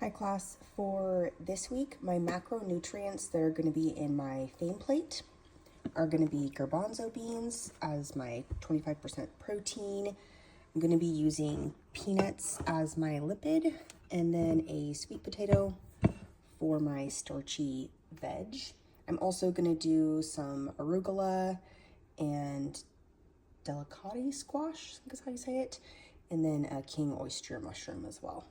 Hi class, for this week, my macronutrients that are going to be in my fame plate are going to be garbanzo beans as my 25% protein. I'm going to be using peanuts as my lipid, and then a sweet potato for my starchy veg. I'm also going to do some arugula and delicati squash, I think is how you say it, and then a king oyster mushroom as well.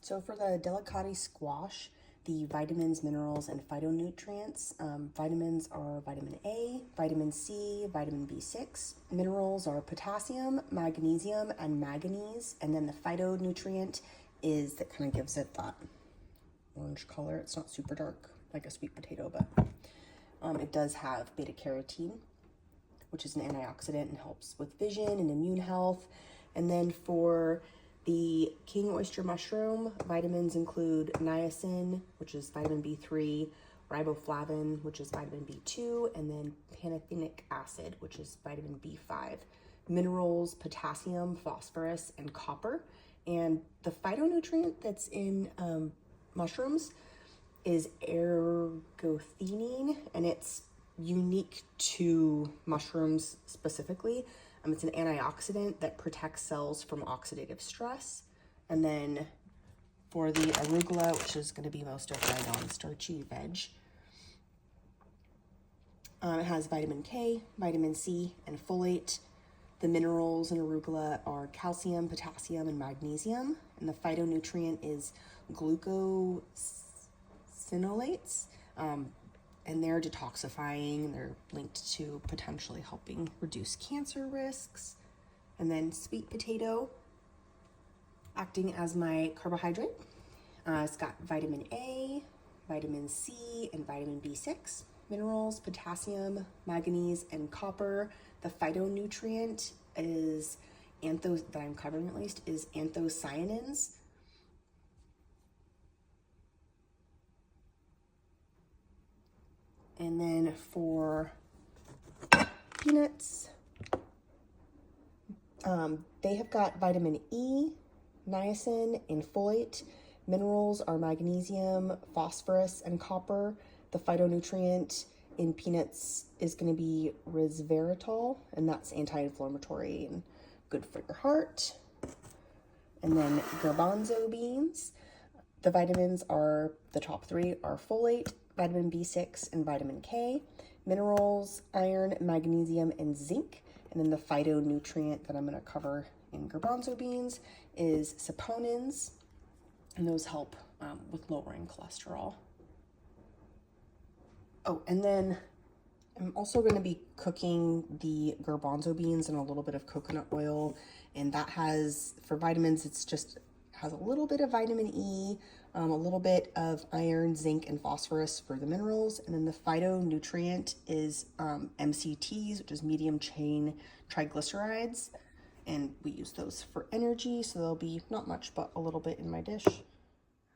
So for the delicati squash, the vitamins, minerals, and phytonutrients, vitamins are vitamin A, vitamin C, vitamin B6. Minerals are potassium, magnesium, and manganese. And then the phytonutrient is that kind of gives it that orange color. It's not super dark like a sweet potato, but it does have beta carotene, which is an antioxidant and helps with vision and immune health. And then for the king oyster mushroom, vitamins include niacin, which is vitamin B3, riboflavin, which is vitamin B2, and then pantothenic acid, which is vitamin B5. Minerals, potassium, phosphorus, and copper. And the phytonutrient that's in mushrooms is ergothene, and it's unique to mushrooms specifically. It's an antioxidant that protects cells from oxidative stress. And then for the arugula, which is going to be most of my non-starchy veg, it has vitamin K, vitamin C, and folate. The minerals in arugula are calcium, potassium, and magnesium. And the phytonutrient is glucosinolates. And they're detoxifying. They're linked to potentially helping reduce cancer risks. And then sweet potato, acting as my carbohydrate. It's got vitamin A, vitamin C, and vitamin B6. Minerals, potassium, manganese, and copper. The phytonutrient is that I'm covering at least, is anthocyanins. And then for peanuts, they have got vitamin E, niacin, and folate. Minerals are magnesium, phosphorus, and copper. The phytonutrient in peanuts is going to be resveratrol, and that's anti-inflammatory and good for your heart. And then garbanzo beans. The vitamins are, the top three are folate, vitamin B6, and vitamin K. Minerals, iron, magnesium, and zinc. And then the phytonutrient that I'm going to cover in garbanzo beans is saponins, and those help with lowering cholesterol. Oh, and then I'm also going to be cooking the garbanzo beans in a little bit of coconut oil, and that has, for vitamins, it's just has a little bit of vitamin E, a little bit of iron, zinc, and phosphorus for the minerals. And then the phytonutrient is MCTs, which is medium chain triglycerides. And we use those for energy, so there'll be not much, but a little bit in my dish.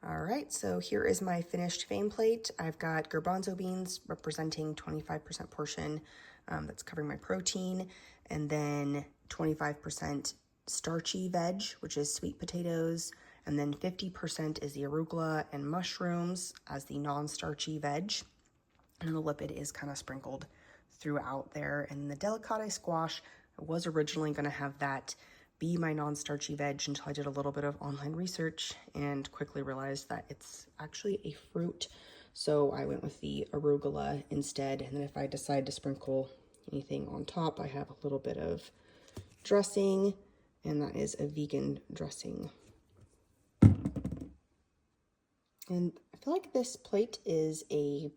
All right, so here is my finished fame plate. I've got garbanzo beans representing 25% portion that's covering my protein, and then 25% starchy veg, which is sweet potatoes, and then 50% is the arugula and mushrooms as the non-starchy veg, and the lipid is kind of sprinkled throughout there. And the delicati squash, I was originally going to have that be my non-starchy veg until I did a little bit of online research and quickly realized that it's actually a fruit, so I went with the arugula instead. And then if I decide to sprinkle anything on top, I have a little bit of dressing, and that is a vegan dressing. And I feel like this plate is a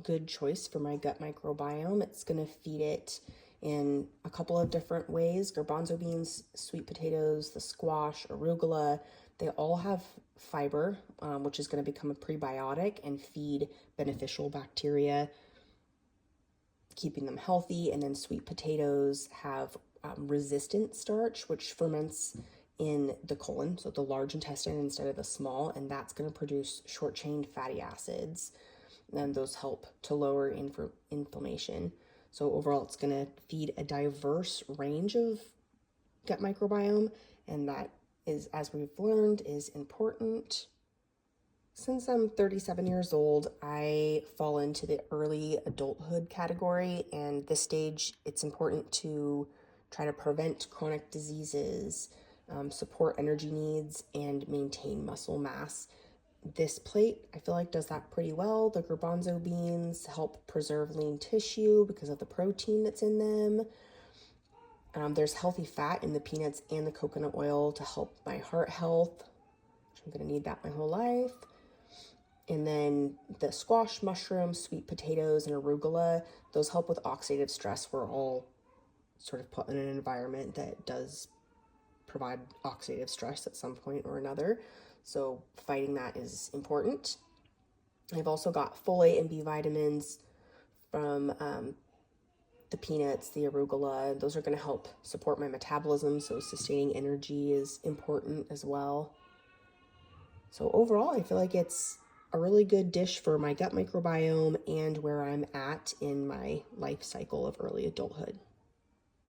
good choice for my gut microbiome. It's going to feed it in a couple of different ways. Garbanzo beans, sweet potatoes, the squash, arugula, they all have fiber, which is going to become a prebiotic and feed beneficial bacteria, keeping them healthy. And then sweet potatoes have resistant starch, which ferments in the colon, so the large intestine instead of the small, and that's going to produce short-chain fatty acids, and those help to lower inflammation. So overall, it's going to feed a diverse range of gut microbiome, and that is, as we've learned, is important. Since I'm 37 years old, I fall into the early adulthood category, and this stage, it's important to try to prevent chronic diseases, support energy needs, and maintain muscle mass. This plate, I feel like, does that pretty well. The garbanzo beans help preserve lean tissue because of the protein that's in them. There's healthy fat in the peanuts and the coconut oil to help my heart health, which I'm going to need that my whole life. And then the squash, mushrooms, sweet potatoes, and arugula, those help with oxidative stress. We're all sort of put in an environment that does provide oxidative stress at some point or another. So fighting that is important. I've also got folate and B vitamins from the peanuts, the arugula. Those are going to help support my metabolism, so sustaining energy is important as well. So overall, I feel like it's a really good dish for my gut microbiome and where I'm at in my life cycle of early adulthood.